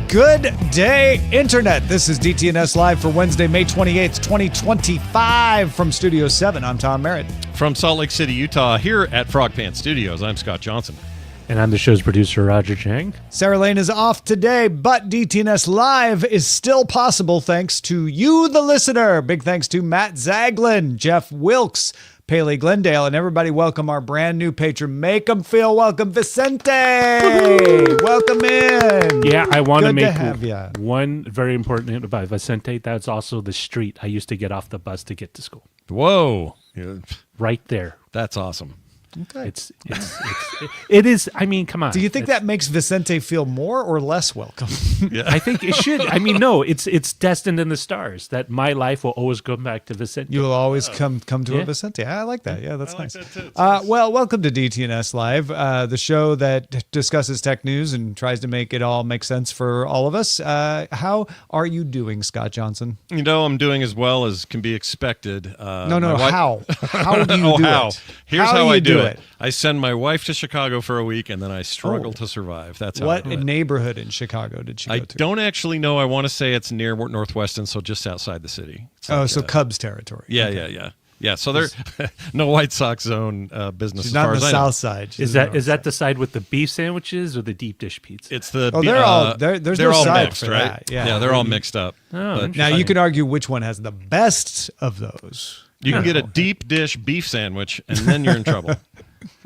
Good day, Internet. This is DTNS Live for Wednesday, May 28th, 2025 from Studio 7. I'm Tom Merritt. From Salt Lake City, Utah, here at Frog Pants Studios, I'm Scott Johnson. And I'm the show's producer, Roger Chang. Sarah Lane is off today, but DTNS Live is still possible thanks to you, the listener. Big thanks to Matt Zaglin, Jeff Wilkes, Paley Glendale, and everybody welcome our brand new patron. Make them feel welcome, Vicente. Welcome in. Yeah, I want to make ya. one very important note about Vicente. That's also the street I used to get off the bus to get to school. Whoa. Right there. That's awesome. Okay. It is. I mean, come on. Do you think that makes Vicente feel more or less welcome? Yeah. I think it should. I mean, no, it's destined in the stars that my life will always come back to Vicente. You will always come to a Vicente. I like that. Yeah, that's nice. Well, welcome to DTNS Live, the show that discusses tech news and tries to make it all make sense for all of us. How are you doing, Scott Johnson? You know, I'm doing as well as can be expected. How? How do you do it? Here's how I do it. I send my wife to Chicago for a week, and then I struggle to survive. That's how What I do it. neighborhood in Chicago did she go to? I don't actually know. I want to say it's near Northwestern, so just outside the city. It's so Cubs territory. Yeah, Okay. Yeah, so there's no White Sox zone business She's as not far on the as I know. south side. Is that the side with the beef sandwiches or the deep dish pizza? It's the there's they're no all side mixed, for right? that. Yeah. They're all mixed up. Oh, Now you can argue which one has the best of those. You can get a deep dish beef sandwich, and then you're in trouble.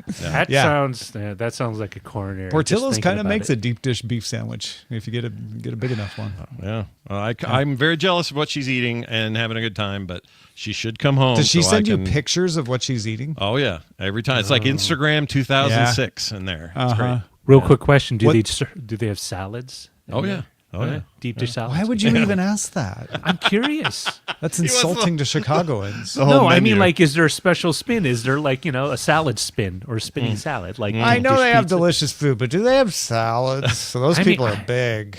That sounds like a coronary. Portillo's kind of makes a deep dish beef sandwich if you get a big enough one. Yeah, I'm very jealous of what she's eating and having a good time, but she should come home. Does she so send I you can... pictures of what she's eating? Oh yeah, every time. It's like Instagram 2006 in there. It's great. Real quick question: Do they have salads? Oh yeah. Oh yeah. Deep dish salads. Why would you even ask that? I'm curious. That's insulting to Chicagoans. No, I mean, like, is there a special spin? Is there, like, a salad spin or a spinning salad? Like, I know dish they have pizza? delicious food, but do they have salads? So those people are big.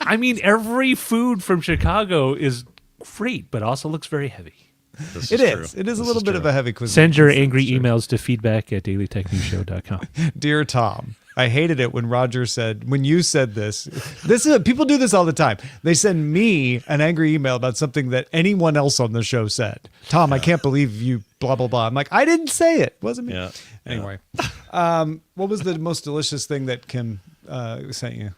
I mean, every food from Chicago is great, but also looks very heavy. It is. It is a little bit of a heavy cuisine. Send your angry emails to feedback@dailytechnewsshow.com. Dear Tom, I hated it when when you said this. People do this all the time. They send me an angry email about something that anyone else on the show said. Tom, I can't believe you blah, blah, blah. I'm like, I didn't say it. Wasn't me. Yeah. Anyway, what was the most delicious thing that Kim sent you?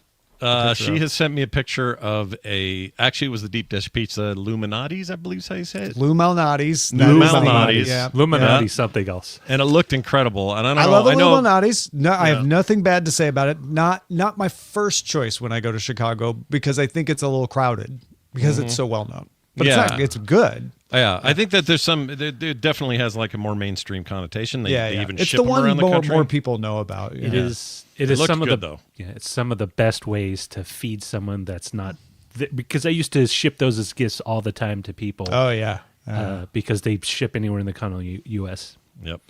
She has sent me a picture of actually it was the deep dish pizza Illuminati's, I believe is how you say it. Illuminati's. Illuminati's. Yeah. Illuminati, something else. And it looked incredible. And I love Illuminati's. No, I have nothing bad to say about it. Not my first choice when I go to Chicago because I think it's a little crowded because it's so well known. But it's good. Yeah, I think that it definitely has like a more mainstream connotation. They even it's ship the them one around the country. more people know about. It is It some of good, the though. Yeah, it's some of the best ways to feed someone that's not because I used to ship those as gifts all the time to people. Oh yeah, because they ship anywhere in the continental U.S. Yep.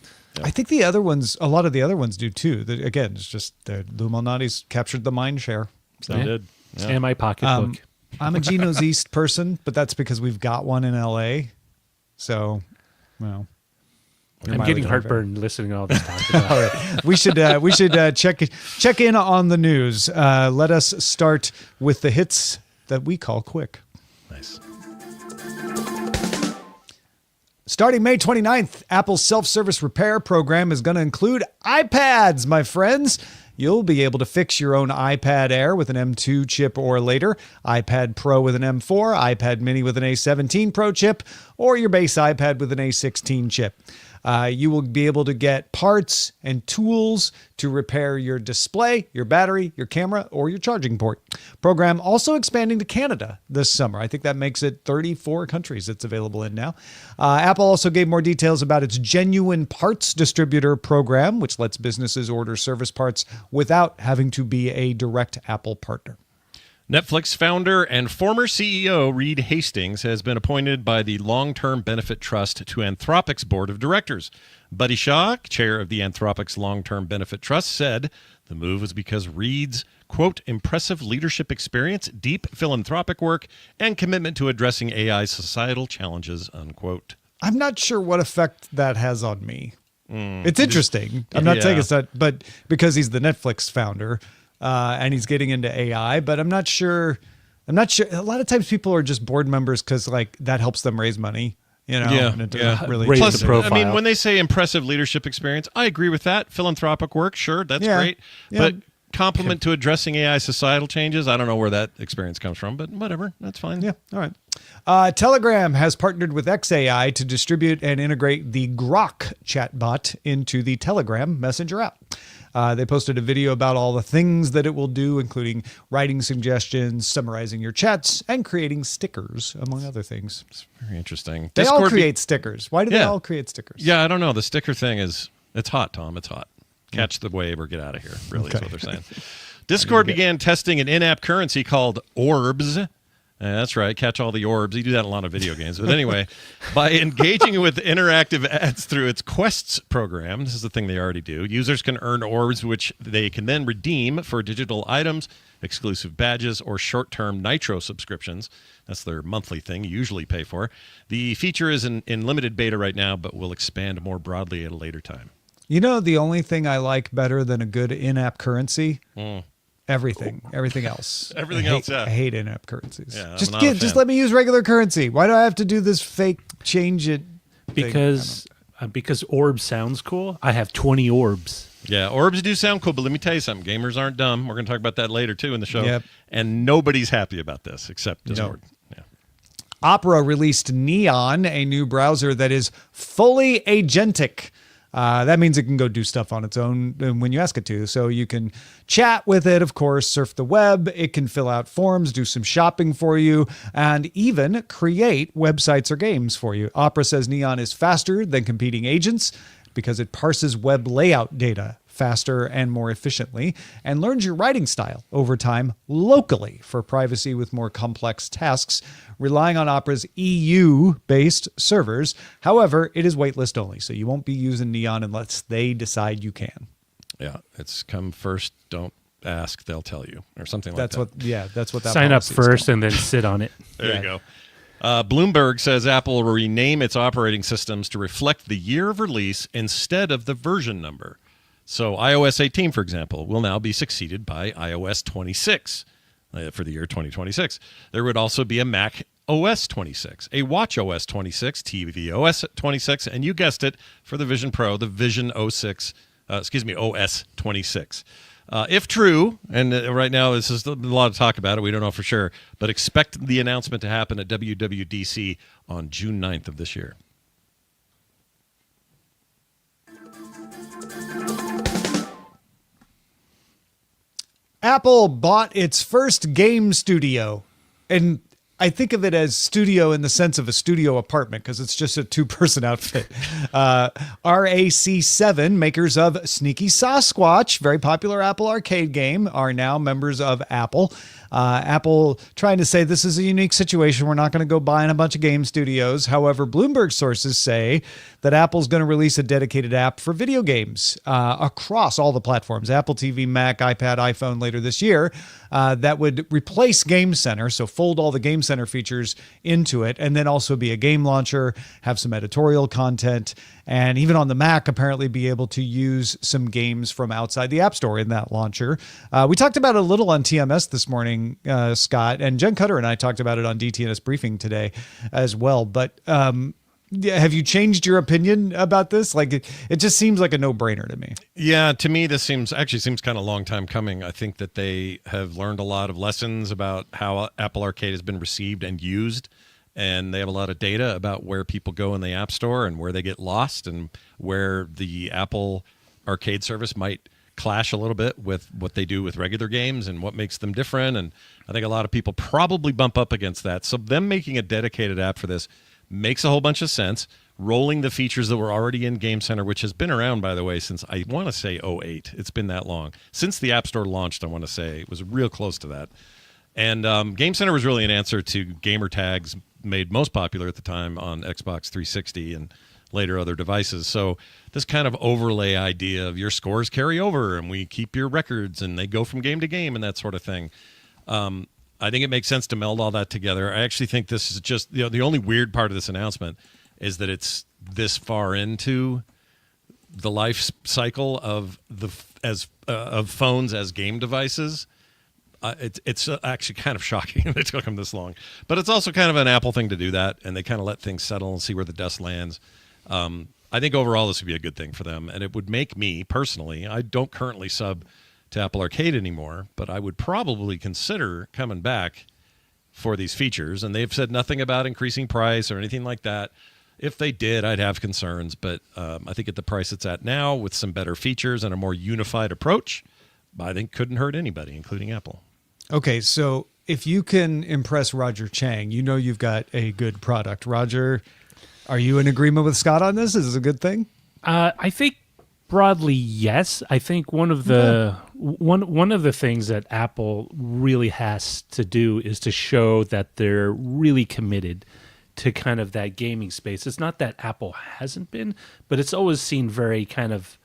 I think a lot of the other ones do too. Again, it's just the Illuminati's captured the mind share. So. They did. Yeah. And my pocketbook. I'm a Geno's East person, but that's because we've got one in L.A. So, well, I'm getting heartburn listening to all this talk. All right. We should check in on the news. Let us start with the hits that we call quick. Nice. Starting May 29th, Apple's self-service repair program is going to include iPads, my friends. You'll be able to fix your own iPad Air with an M2 chip or later, iPad Pro with an M4, iPad Mini with an A17 Pro chip, or your base iPad with an A16 chip. You will be able to get parts and tools to repair your display, your battery, your camera, or your charging port. Program also expanding to Canada this summer. I think that makes it 34 countries it's available in now. Apple also gave more details about its Genuine Parts Distributor program, which lets businesses order service parts without having to be a direct Apple partner. Netflix founder and former CEO Reed Hastings has been appointed by the Long-Term Benefit Trust to Anthropic's board of directors. Buddy Shaw, chair of the Anthropic's Long-Term Benefit Trust, said the move was because Reed's, quote, impressive leadership experience, deep philanthropic work, and commitment to addressing AI's societal challenges, unquote. I'm not sure what effect that has on me. It's interesting. I'm not saying it's not, but because he's the Netflix founder, and he's getting into AI, but I'm not sure. A lot of times people are just board members because like that helps them raise money. And it doesn't really Raise Plus, the profile. I mean, when they say impressive leadership experience, I agree with that. Philanthropic work, sure, that's great. Yeah. But compliment to addressing AI societal changes, I don't know where that experience comes from, but whatever, that's fine. Yeah, all right. Telegram has partnered with XAI to distribute and integrate the Grok chatbot into the Telegram Messenger app. They posted a video about all the things that it will do, including writing suggestions, summarizing your chats, and creating stickers, among other things. It's very interesting. They all create stickers. Why do they all create stickers? Yeah, I don't know. The sticker thing it's hot, Tom. It's hot. Catch the wave or get out of here, really, is what they're saying. Discord began testing an in-app currency called Orbs. That's right. Catch all the orbs. You do that in a lot of video games. But anyway, by engaging with interactive ads through its Quests program, this is the thing they already do, users can earn orbs, which they can then redeem for digital items, exclusive badges, or short-term Nitro subscriptions. That's their monthly thing you usually pay for. The feature is in limited beta right now, but will expand more broadly at a later time. You know the only thing I like better than a good in-app currency? Everything else. I hate in-app currencies. Yeah, just let me use regular currency. Why do I have to do this fake change it thing? Because orb sounds cool. I have 20 orbs. Yeah, orbs do sound cool, but let me tell you something. Gamers aren't dumb. We're going to talk about that later, too, in the show. Yep. And nobody's happy about this except Discord. Yeah. Opera released Neon, a new browser that is fully agentic. That means it can go do stuff on its own when you ask it to. So you can chat with it, of course, surf the web. It can fill out forms, do some shopping for you, and even create websites or games for you. Opera says Neon is faster than competing agents because it parses web layout data faster and more efficiently and learns your writing style over time locally for privacy with more complex tasks, relying on Opera's EU-based servers. However, it is waitlist only, so you won't be using Neon unless they decide you can. Yeah, it's come first, don't ask, they'll tell you, or something like that. That's what that Sign up policy is first called. and then sit on it. There you go. Bloomberg says Apple will rename its operating systems to reflect the year of release instead of the version number. So iOS 18, for example, will now be succeeded by iOS 26 for the year 2026. There would also be a Mac OS 26, a Watch OS 26, TV OS 26, and you guessed it, for the Vision Pro, the Vision OS 26. If true, and right now this is a lot of talk about it, we don't know for sure, but expect the announcement to happen at WWDC on June 9th of this year. Apple bought its first game studio, and I think of it as studio in the sense of a studio apartment because it's just a two-person outfit. RAC7, makers of Sneaky Sasquatch, very popular Apple arcade game, are now members of Apple. Apple trying to say this is a unique situation. We're not going to go buying a bunch of game studios. However, Bloomberg sources say that Apple's going to release a dedicated app for video games across all the platforms, Apple TV, Mac, iPad, iPhone later this year, that would replace Game Center, so fold all the Game Center features into it, and then also be a game launcher, have some editorial content, and even on the Mac, apparently be able to use some games from outside the App Store in that launcher. We talked about it a little on TMS this morning, Scott, and Jen Cutter and I talked about it on DTNS Briefing today as well. But have you changed your opinion about this? Like, it just seems like a no-brainer to me. Yeah, to me, this seems kind of a long time coming. I think that they have learned a lot of lessons about how Apple Arcade has been received and used. And they have a lot of data about where people go in the App Store and where they get lost and where the Apple Arcade service might clash a little bit with what they do with regular games and what makes them different. And I think a lot of people probably bump up against that. So them making a dedicated app for this makes a whole bunch of sense. Rolling the features that were already in Game Center, which has been around, by the way, since I want to say 2008. It's been that long. Since the App Store launched, I want to say. It was real close to that. And Game Center was really an answer to gamer tags made most popular at the time on Xbox 360 and later other devices. So this kind of overlay idea of your scores carry over and we keep your records and they go from game to game and that sort of thing. I think it makes sense to meld all that together. I actually think this is just, the only weird part of this announcement is that it's this far into the life cycle of of phones as game devices. It's actually kind of shocking that it took them this long, but it's also kind of an Apple thing to do that, and they kind of let things settle and see where the dust lands. I think overall this would be a good thing for them, and it would make me personally. I don't currently sub to Apple Arcade anymore, but I would probably consider coming back for these features. And they've said nothing about increasing price or anything like that. If they did, I'd have concerns, but I think at the price it's at now, with some better features and a more unified approach, I think couldn't hurt anybody, including Apple. Okay, so if you can impress Roger Chang, you know you've got a good product. Roger, are you in agreement with Scott on this? Is this a good thing? I think broadly, yes. I think one of the things that Apple really has to do is to show that they're really committed to kind of that gaming space. It's not that Apple hasn't been, but it's always seemed very kind of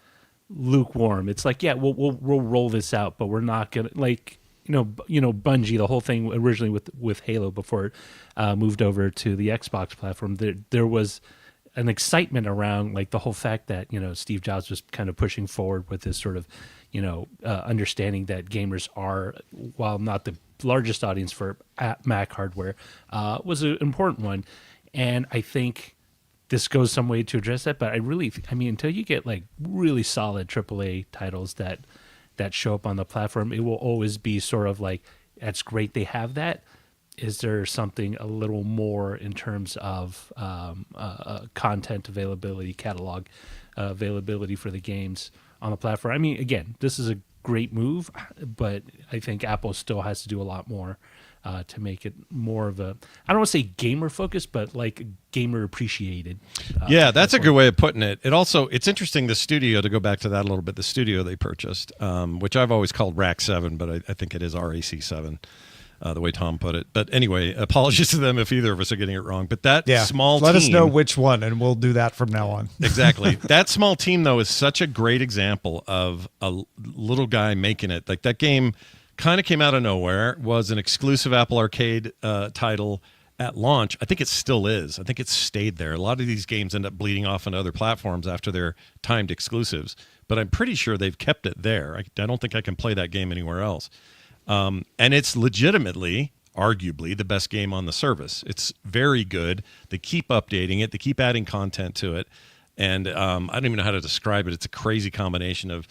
lukewarm. It's like, yeah, we'll roll this out, but we're not gonna, like, Bungie, the whole thing originally with Halo before it moved over to the Xbox platform. There was an excitement around like the whole fact that Steve Jobs was kind of pushing forward with this sort of understanding that gamers are, while not the largest audience for Mac hardware, was an important one, and I think this goes some way to address that. But I mean, until you get like really solid AAA titles that show up on the platform, it will always be sort of like, that's great they have that. Is there something a little more in terms of content availability, catalog availability for the games on the platform? I mean, again, this is a great move, but I think Apple still has to do a lot more to make it more of a, I don't want to say gamer focused, but like gamer appreciated. Yeah, that's a good way of putting it. It's interesting, the studio, to go back to that a little bit, the studio they purchased, which I've always called Rack 7, but I think it is RAC 7. The way Tom put it. But anyway, apologies to them if either of us are getting it wrong. But that small team... Let us know which one, and we'll do that from now on. Exactly. That small team, though, is such a great example of a little guy making it. Like, that game kind of came out of nowhere, was an exclusive Apple Arcade title at launch. I think it still is. I think it's stayed there. A lot of these games end up bleeding off on other platforms after they're timed exclusives. But I'm pretty sure they've kept it there. I don't think I can play that game anywhere else. And it's legitimately, arguably, the best game on the service. It's very good. They keep updating it. They keep adding content to it. And I don't even know how to describe it. It's a crazy combination of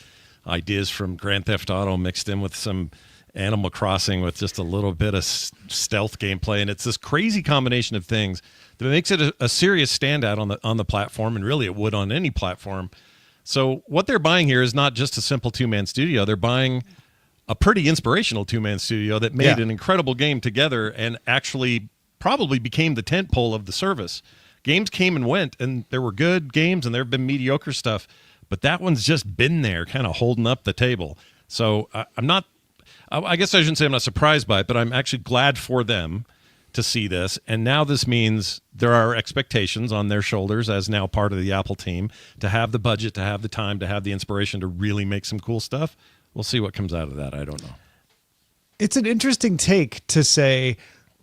ideas from Grand Theft Auto mixed in with some Animal Crossing with just a little bit of stealth gameplay. And it's this crazy combination of things that makes it a serious standout on the platform, and really it would on any platform. So what they're buying here is not just a simple two-man studio. They're buying a pretty inspirational two-man studio that made an incredible game together and actually probably became the tentpole of the service. Games came and went, and there were good games and there have been mediocre stuff, but that one's just been there kind of holding up the table. So I guess I shouldn't say I'm not surprised by it, but I'm actually glad for them to see this. And now this means there are expectations on their shoulders as now part of the Apple team to have the budget, to have the time, to have the inspiration to really make some cool stuff. We'll see what comes out of that. I don't know. It's an interesting take to say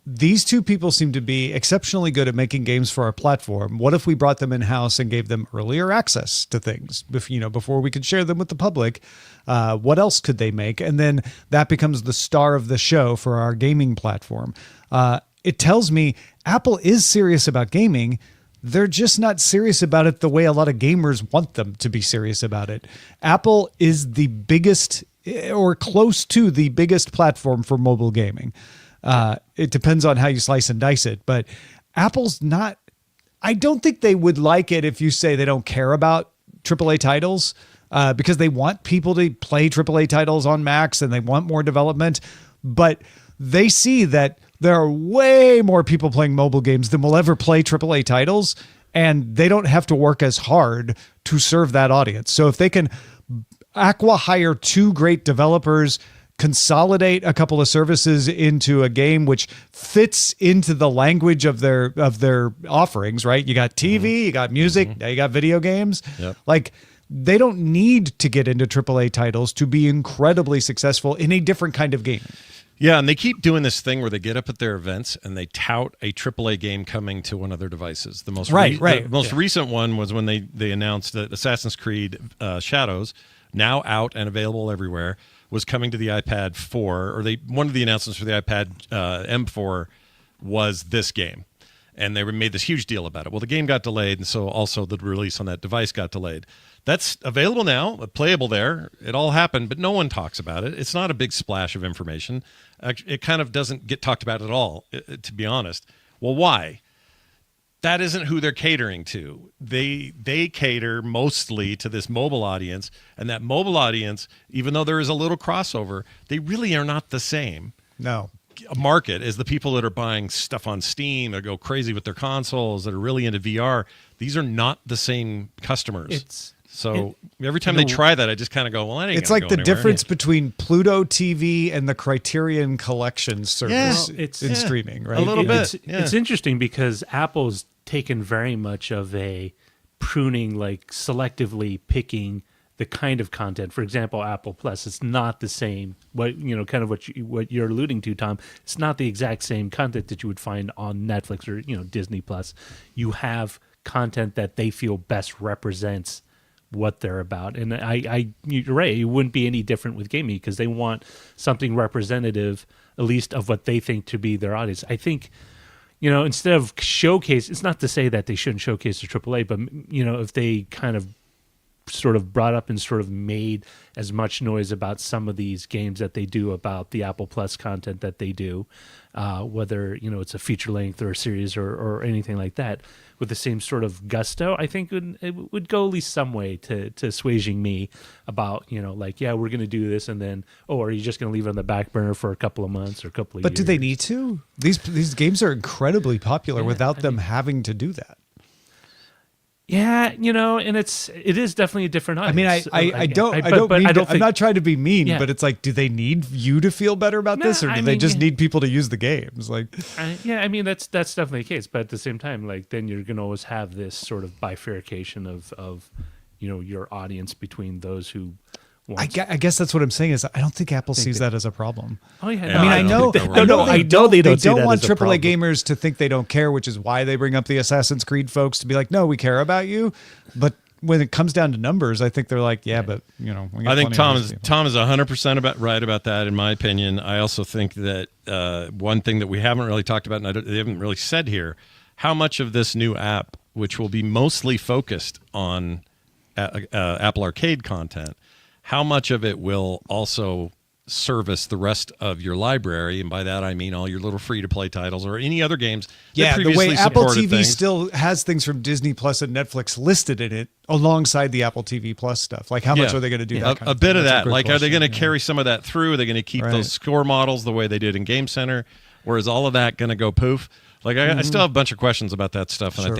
these two people seem to be exceptionally good at making games for our platform. What if we brought them in-house and gave them earlier access to things, before we could share them with the public? What else could they make? And then that becomes the star of the show for our gaming platform. It tells me Apple is serious about gaming. They're just not serious about it the way a lot of gamers want them to be serious about it. Apple is the biggest, or close to the biggest, platform for mobile gaming. It depends on how you slice and dice it, but Apple's not, I don't think they would like it if you say they don't care about AAA titles, because they want people to play AAA titles on Macs and they want more development, but they see that there are way more people playing mobile games than will ever play AAA titles, and they don't have to work as hard to serve that audience. So if they can hire two great developers, consolidate a couple of services into a game which fits into the language of their offerings, right? You got TV, you got music, now you got video games. Yep. Like, they don't need to get into AAA titles to be incredibly successful in a different kind of game. Yeah, and they keep doing this thing where they get up at their events and they tout a AAA game coming to one of their devices. The most The most recent one was when they announced that Assassin's Creed Shadows, now out and available everywhere, was coming to the iPad 4. Or one of the announcements for the iPad M4 was this game, and they made this huge deal about it. Well, the game got delayed, and so also the release on that device got delayed. That's available now, playable there. It all happened, but no one talks about it. It's not a big splash of information. It kind of doesn't get talked about at all, to be honest. Well, why? That isn't who they're catering to. They cater mostly to this mobile audience, and that mobile audience, even though there is a little crossover, they really are not the same. No. Market as the people that are buying stuff on Steam that go crazy with their consoles, that are really into VR. These are not the same customers. Every time they try that, I just kind of go, well, that ain't it's like go the anywhere. difference between Pluto TV and the Criterion Collection service in streaming, right? A little bit. It's interesting because Apple's taken very much of a pruning, like selectively picking the kind of content. For example, Apple Plus, it's not the same. What you're alluding to, Tom. It's not the exact same content that you would find on Netflix or Disney Plus. You have content that they feel best represents what they're about, and you're right. It wouldn't be any different with gaming because they want something representative, at least of what they think to be their audience. I think, instead of showcase, it's not to say that they shouldn't showcase the AAA, but if they kind of sort of brought up and sort of made as much noise about some of these games that they do about the Apple Plus content that they do, whether it's a feature length or a series or anything like that, with the same sort of gusto, I think it would go at least some way to assuaging me about, we're going to do this, and then, are you just going to leave it on the back burner for a couple of months or a couple of years? But do they need to? These games are incredibly popular without them having to do that. Yeah, and it is definitely a different audience. I mean, I'm not trying to be mean, but it's like, do they need you to feel better about this, or do they just need people to use the games? Like, that's definitely the case. But at the same time, then you're going to always have this sort of bifurcation of your audience between those who. I guess that's what I'm saying is I don't think Apple sees that as a problem. Oh yeah, I mean, I know they don't want AAA gamers to think they don't care, which is why they bring up the Assassin's Creed folks to be like, no, we care about you. But when it comes down to numbers, I think they're like, but I think Tom is 100% right about that, in my opinion. I also think that one thing that we haven't really talked about, and they haven't really said here, how much of this new app, which will be mostly focused on Apple Arcade content, how much of it will also service the rest of your library? And by that, I mean all your little free-to-play titles or any other games. Yeah, the way Apple TV still has things from Disney Plus and Netflix listed in it alongside the Apple TV Plus stuff. Like, how much are they going to do that? A bit of that. Like, are they going to carry some of that through? Are they going to keep those score models the way they did in Game Center? Or is all of that going to go poof? Like, I still have a bunch of questions about that stuff, and I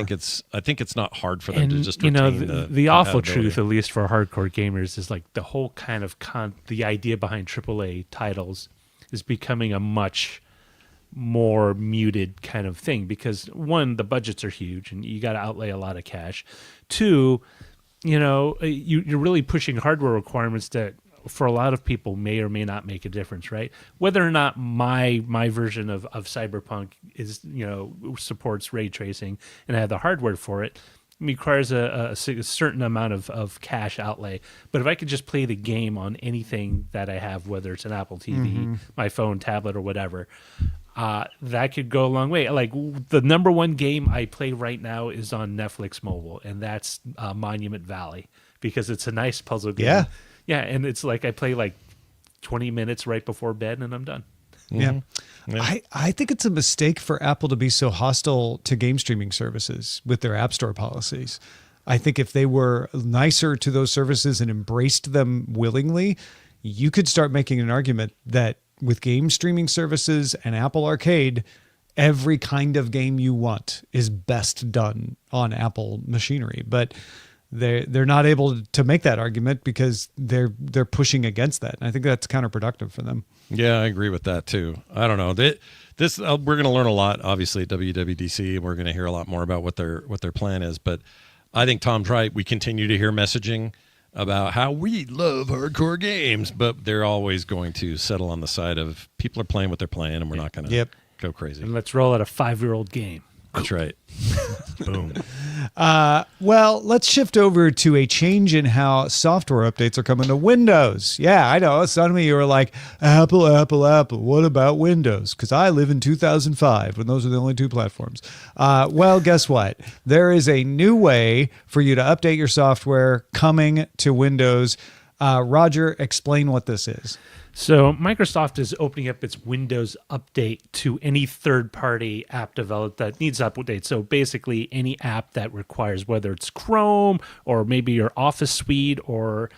think it's not hard for them to just retain the awful truth, at least for hardcore gamers, is like the whole kind of the idea behind AAA titles is becoming a much more muted kind of thing because, one, the budgets are huge and you got to outlay a lot of cash. Two, you're really pushing hardware requirements that for a lot of people may or may not make a difference, right? Whether or not my version of Cyberpunk is supports ray tracing and I have the hardware for it, requires a certain amount of cash outlay. But if I could just play the game on anything that I have, whether it's an Apple TV, my phone, tablet, or whatever, that could go a long way. Like the number one game I play right now is on Netflix mobile, and that's Monument Valley because it's a nice puzzle game. Yeah, and it's like I play like 20 minutes right before bed and I'm done. Yeah. I think it's a mistake for Apple to be so hostile to game streaming services with their App Store policies. I think if they were nicer to those services and embraced them willingly, you could start making an argument that with game streaming services and Apple Arcade, every kind of game you want is best done on Apple machinery. But they're not able to make that argument because they're pushing against that. And I think that's counterproductive for them. Yeah, I agree with that too. I don't know. This we're going to learn a lot, obviously, at WWDC, and we're going to hear a lot more about what their plan is. But I think Tom's right. We continue to hear messaging about how we love hardcore games, but they're always going to settle on the side of people are playing what they're playing, and we're not going to go crazy. And let's roll out a 5-year-old game. That's right. Boom. Well, let's shift over to a change in how software updates are coming to Windows. Yeah, I know. Some of you are like, Apple, Apple, Apple. What about Windows? Because I live in 2005 when those are the only two platforms. Well, guess what? There is a new way for you to update your software coming to Windows. Roger, explain what this is. So Microsoft is opening up its Windows Update to any third-party app developed that needs update. So basically any app that requires, whether it's Chrome or maybe your Office suite or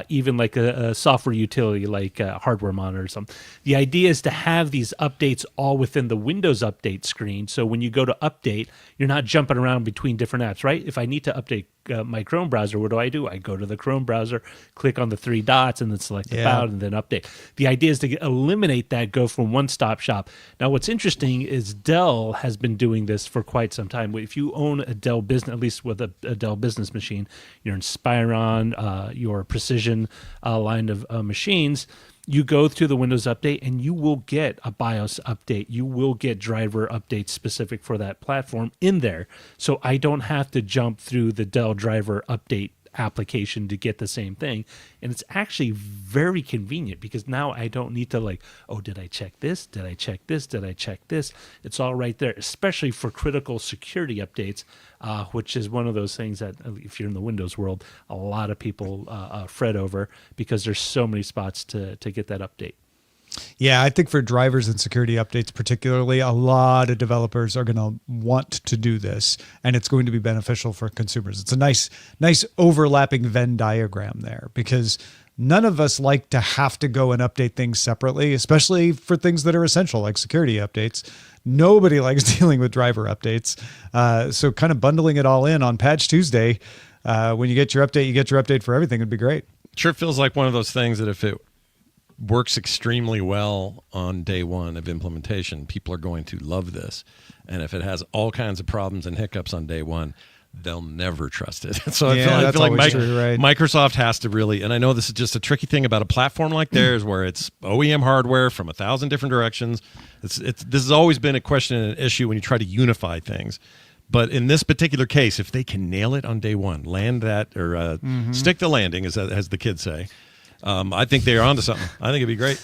even like a software utility like Hardware Monitor or something. The idea is to have these updates all within the Windows Update screen. So when you go to update, you're not jumping around between different apps, right? If I need to update my Chrome browser, what do? I go to the Chrome browser, click on the 3 dots, and then select About, and then update. The idea is to eliminate that, go from one-stop shop. Now, what's interesting is Dell has been doing this for quite some time. If you own a Dell business, at least with a Dell business machine, your Inspiron, your Precision line of machines, you go through the Windows Update and you will get a BIOS update. You will get driver updates specific for that platform in there. So I don't have to jump through the Dell driver update application to get the same thing. And it's actually very convenient because now I don't need to like, oh, did I check this? Did I check this? Did I check this? It's all right there, especially for critical security updates, which is one of those things that if you're in the Windows world, a lot of people fret over because there's so many spots to get that update. Yeah, I think for drivers and security updates particularly, a lot of developers are going to want to do this, and it's going to be beneficial for consumers. It's a nice overlapping Venn diagram there because none of us like to have to go and update things separately, especially for things that are essential like security updates. Nobody likes dealing with driver updates. So kind of bundling it all in on Patch Tuesday, when you get your update, you get your update for everything. It'd be great. Sure feels like one of those things that if it works extremely well on day one of implementation, people are going to love this. And if it has all kinds of problems and hiccups on day one, they'll never trust it. So I feel like Microsoft has to really, and I know this is just a tricky thing about a platform like theirs where it's OEM hardware from 1,000 different directions. This has always been a question and an issue when you try to unify things. But in this particular case, if they can nail it on day one, land that or stick the landing, as the kids say, I think they're onto something. I think it'd be great.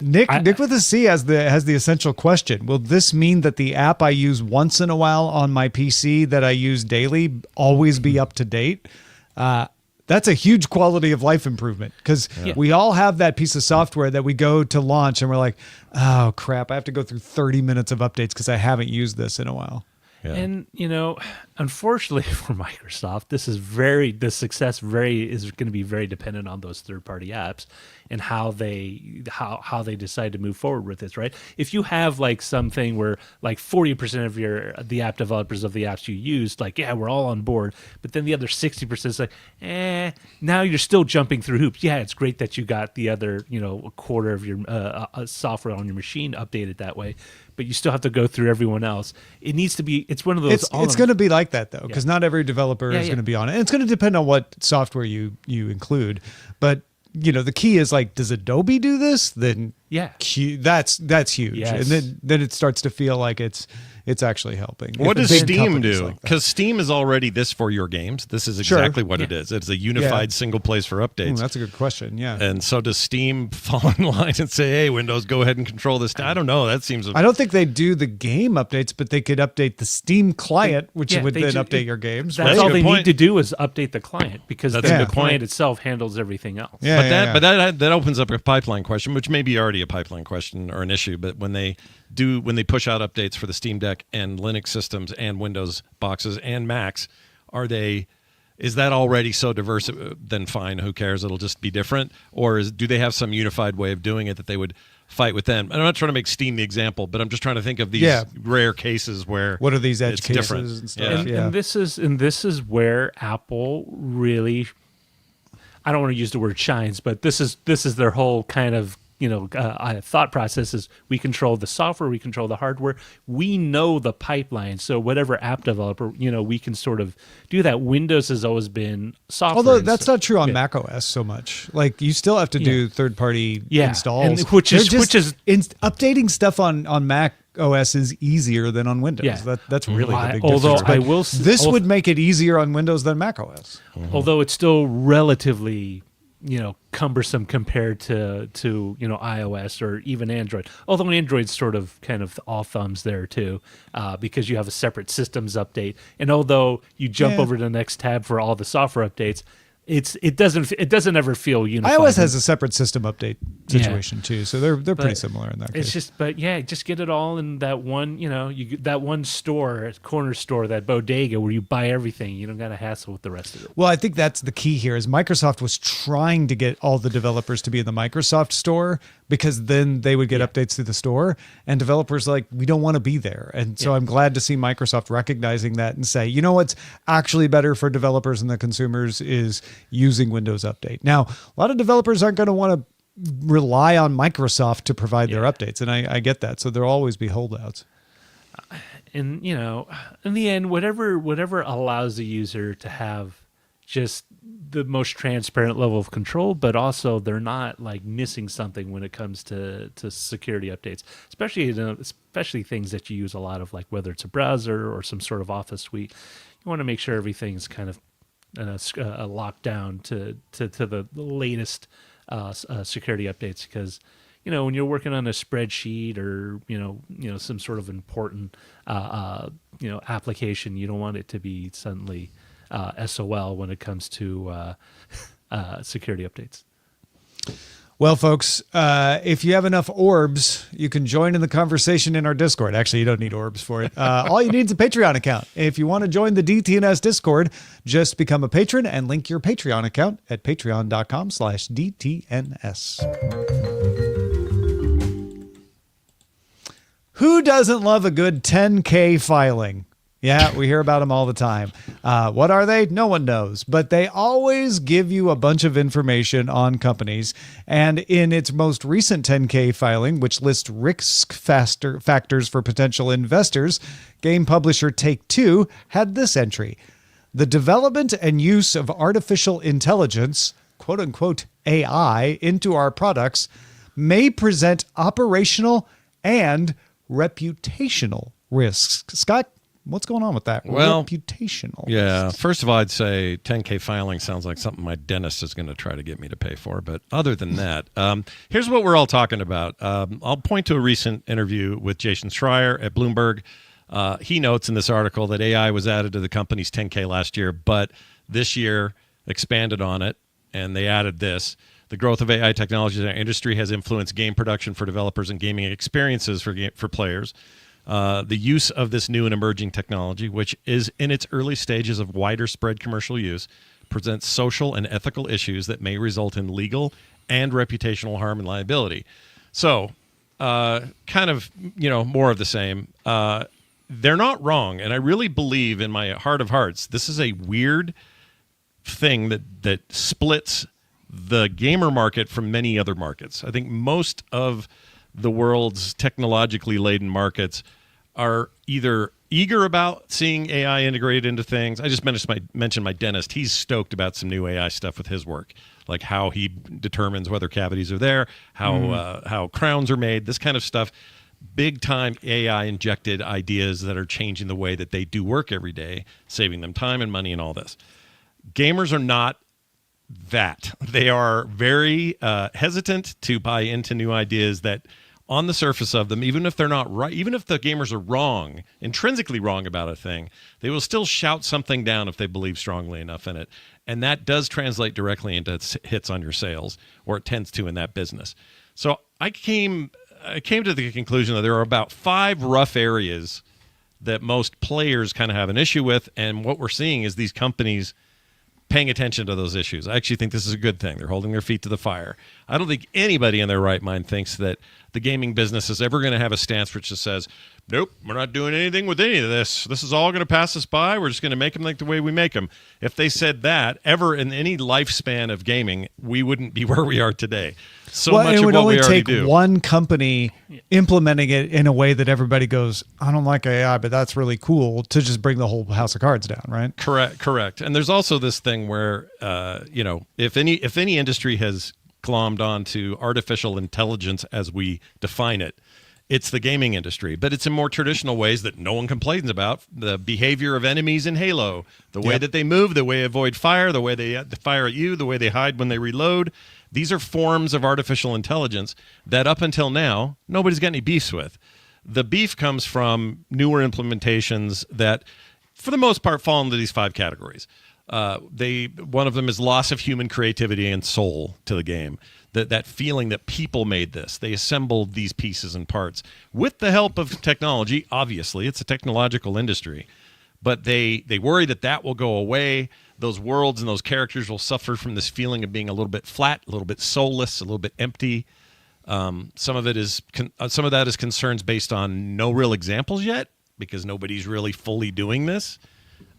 Nick with a C has the essential question. Will this mean that the app I use once in a while on my PC that I use daily always be up to date? That's a huge quality of life improvement because we all have that piece of software that we go to launch and we're like, oh crap, I have to go through 30 minutes of updates because I haven't used this in a while. Yeah. And unfortunately for Microsoft, this success is going to be very dependent on those third-party apps and how they decide to move forward with this, right? If you have like something where like 40% of the app developers of the apps you use, like, yeah, we're all on board, but then the other 60% is like, now you're still jumping through hoops. Yeah, it's great that you got the other, a quarter of your software on your machine updated that way, but you still have to go through everyone else. It needs to be, it's one of those. It's going to be like that though, because not every developer is going to be on it. And it's going to depend on what software you include. But the key is like, does Adobe do this? Then that's huge. Yes. And then it starts to feel like it's actually helping. What does Steam do? Because Steam is already this for your games. This is exactly what it is. It's a unified single place for updates. That's a good question. Yeah. And so does Steam fall in line and say, hey, Windows, go ahead and control this? I don't know. That seems... I don't think they do the game updates, but they could update the Steam client, which would then update your games. That's all they need to do is update the client because the client itself handles everything else. But that opens up a pipeline question, which may be already a pipeline question or an issue, but when they push out updates for the Steam Deck and Linux systems and Windows boxes and Macs, is that already so diverse? Then fine, who cares? It'll just be different. Or do they have some unified way of doing it that they would fight with them? I'm not trying to make Steam the example, but I'm just trying to think of these rare cases where what are these edge cases different. And stuff. And this is where Apple really, I don't want to use the word shines, but this is their whole kind of thought process is we control the software, we control the hardware, we know the pipeline. So whatever app developer, we can sort of do that. Windows has always been software. Although that's not true on Mac OS so much. Like you still have to do third-party installs, and which is updating stuff on Mac OS is easier than on Windows. Yeah. That's really the big although difference. This would make it easier on Windows than Mac OS. Although it's still relatively cumbersome compared to iOS or even Android. Although Android's sort of kind of all thumbs there too, because you have a separate systems update. And although you jump over to the next tab for all the software updates, it doesn't ever feel unified. iOS has a separate system update situation too, so they're pretty similar in that case. Just get it all in that one, that one store, corner store, that bodega where you buy everything. You don't got to hassle with the rest of it. Well, I think that's the key here. Is Microsoft was trying to get all the developers to be in the Microsoft store because then they would get updates through the store, and developers we don't want to be there. And so I'm glad to see Microsoft recognizing that and say, what's actually better for developers and the consumers is using Windows Update. Now, a lot of developers aren't going to want to rely on Microsoft to provide their updates, and I get that. So there'll always be holdouts. And in the end, whatever allows the user to have just the most transparent level of control, but also they're not missing something when it comes to security updates, especially things that you use a lot of, whether it's a browser or some sort of Office suite. You want to make sure everything's kind of locked down to the latest security updates, because when you're working on a spreadsheet or some sort of important application, you don't want it to be suddenly SOL when it comes to security updates. Well, folks, if you have enough orbs, you can join in the conversation in our Discord. Actually, you don't need orbs for it. All you need is a Patreon account. If you want to join the DTNS Discord, just become a patron and link your Patreon account at patreon.com/DTNS. Who doesn't love a good 10K filing? Yeah, we hear about them all the time. What are they? No one knows, but they always give you a bunch of information on companies. And in its most recent 10K filing, which lists risk factors for potential investors, game publisher Take-Two had this entry: the development and use of artificial intelligence, quote unquote AI, into our products may present operational and reputational risks. Scott, what's going on with that? Well, reputational. Yeah. risks. First of all, I'd say 10K filing sounds like something my dentist is going to try to get me to pay for. But other than that, here's what we're all talking about. I'll point to a recent interview with Jason Schreier at Bloomberg. He notes in this article that AI was added to the company's 10K last year, but this year expanded on it, and they added this. The growth of AI technologies in our industry has influenced game production for developers and gaming experiences for players. The use of this new and emerging technology, which is in its early stages of wider spread commercial use, presents social and ethical issues that may result in legal and reputational harm and liability. So, kind of, more of the same. They're not wrong, and I really believe in my heart of hearts, this is a weird thing that splits the gamer market from many other markets. I think most of the world's technologically laden markets are either eager about seeing AI integrated into things. I just mentioned my dentist. He's stoked about some new AI stuff with his work, like how he determines whether cavities are there, how crowns are made, this kind of stuff. Big time AI injected ideas that are changing the way that they do work every day, saving them time and money and all this. Gamers are not that. They are very hesitant to buy into new ideas that on the surface of them, even if they're not right, even if the gamers are wrong, intrinsically wrong about a thing, they will still shout something down if they believe strongly enough in it. And that does translate directly into hits on your sales, or it tends to in that business. So I came to the conclusion that there are about 5 rough areas that most players kind of have an issue with. And what we're seeing is these companies paying attention to those issues. I actually think this is a good thing. They're holding their feet to the fire. I don't think anybody in their right mind thinks that the gaming business is ever going to have a stance which just says, nope, we're not doing anything with any of this. This is all going to pass us by. We're just going to make them like the way we make them. If they said that ever in any lifespan of gaming, we wouldn't be where we are today. So much it of would what only we already take do. one company implementing it in a way that everybody goes, I don't like AI, but that's really cool, to just bring the whole house of cards down, right? Correct. And there's also this thing where, if any industry has glommed onto artificial intelligence as we define it, it's the gaming industry, but it's in more traditional ways that no one complains about. The behavior of enemies in Halo, the way that they move, the way they avoid fire, the way they fire at you, the way they hide when they reload. These are forms of artificial intelligence that up until now, nobody's got any beefs with. The beef comes from newer implementations that, for the most part, fall into these 5 categories. One of them is loss of human creativity and soul to the game. That feeling that people made this. They assembled these pieces and parts with the help of technology. Obviously, it's a technological industry. But they worry that will go away. Those worlds and those characters will suffer from this feeling of being a little bit flat, a little bit soulless, a little bit empty. Some of that is concerns based on no real examples yet, because nobody's really fully doing this.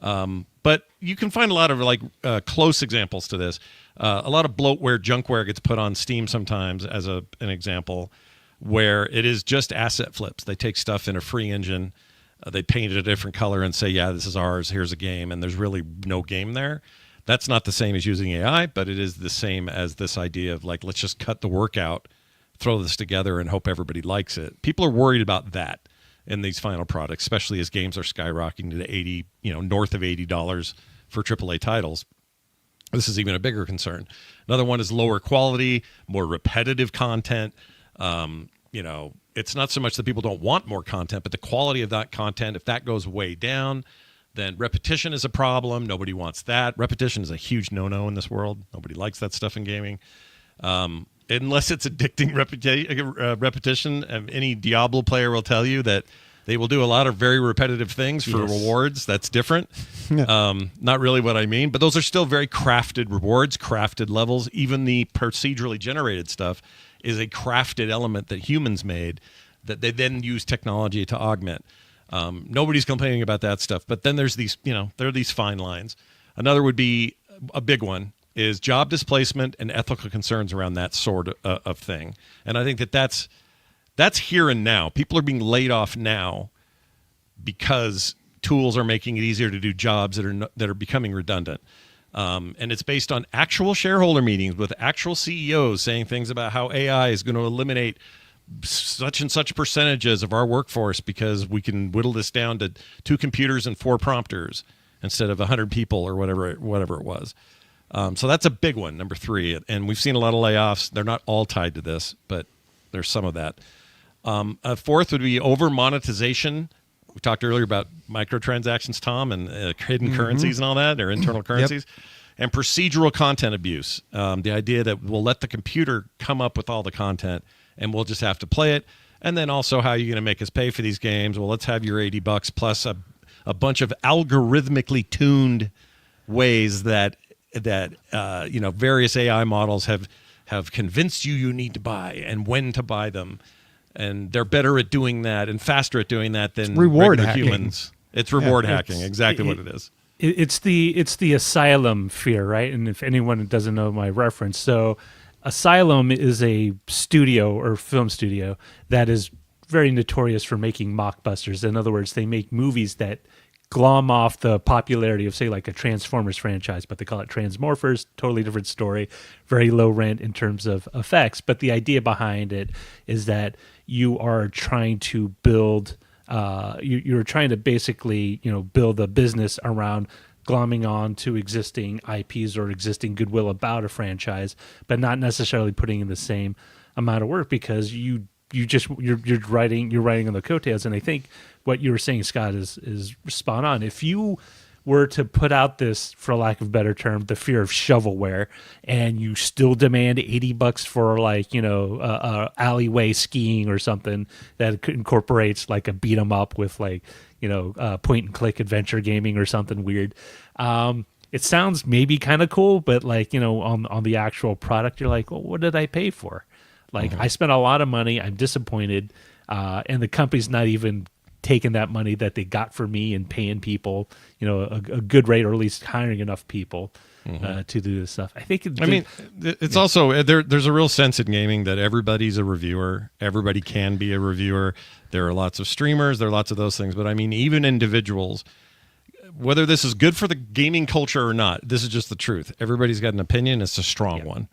But you can find a lot of close examples to this. A lot of bloatware, junkware gets put on Steam sometimes as an example, where it is just asset flips. They take stuff in a free engine, they paint it a different color and say, yeah, this is ours, here's a game, and there's really no game there. That's not the same as using AI, but it is the same as this idea of let's just cut the work out, throw this together, and hope everybody likes it. People are worried about that in these final products, especially as games are skyrocketing to 80, north of $80 for AAA titles. This is even a bigger concern. Another one is lower quality, more repetitive content. It's not so much that people don't want more content, but the quality of that content, if that goes way down, then repetition is a problem. Nobody wants that. Repetition is a huge no-no in this world. Nobody likes that stuff in gaming. Unless it's addicting repetition. Any Diablo player will tell you that they will do a lot of very repetitive things for rewards. That's different. Not really what I mean, but those are still very crafted rewards, crafted levels. Even the procedurally generated stuff is a crafted element that humans made that they then use technology to augment. Nobody's complaining about that stuff, but then there's these, there are these fine lines. Another would be a big one is job displacement and ethical concerns around that sort of thing. And I think that's here and now. People are being laid off now because tools are making it easier to do jobs that are becoming redundant. And it's based on actual shareholder meetings with actual CEOs saying things about how AI is going to eliminate such and such percentages of our workforce because we can whittle this down to 2 computers and 4 prompters instead of 100 people or whatever it was. So that's a big one, number 3. And we've seen a lot of layoffs. They're not all tied to this, but there's some of that. A fourth would be over monetization. We talked earlier about microtransactions, Tom, and hidden currencies and all that, or internal currencies. And procedural content abuse. The idea that we'll let the computer come up with all the content and we'll just have to play it. And then also, how are you going to make us pay for these games? Well, let's have your $80 plus a bunch of algorithmically tuned ways that various AI models have convinced you need to buy and when to buy them. And they're better at doing that and faster at doing that than regular humans. It's reward hacking, exactly what it is. It's the asylum fear, right? And if anyone doesn't know my reference, so Asylum is a studio or film studio that is very notorious for making mockbusters. In other words, they make movies that glom off the popularity of, say, like a Transformers franchise, but they call it Transmorphers, totally different story, very low rent in terms of effects. But the idea behind it is that you are trying to build, you're trying to basically, build a business around glomming on to existing IPs or existing goodwill about a franchise, but not necessarily putting in the same amount of work because you're writing on the coattails. And I think what you were saying, Scott, is spot on. If you were to put out this, for lack of a better term, the fear of shovelware, and you still demand $80 for alleyway skiing or something that incorporates like a beat 'em up with point and click adventure gaming or something weird. It sounds maybe kind of cool, but on the actual product, you're like, well, what did I pay for? I spent a lot of money. I'm disappointed. And the company's not even taking that money that they got for me and paying people, a good rate, or at least hiring enough people to do this stuff. I think. It's also there's a real sense in gaming that everybody's a reviewer. Everybody can be a reviewer. There are lots of streamers. There are lots of those things. But I mean, even individuals, whether this is good for the gaming culture or not, this is just the truth. Everybody's got an opinion. It's a strong one,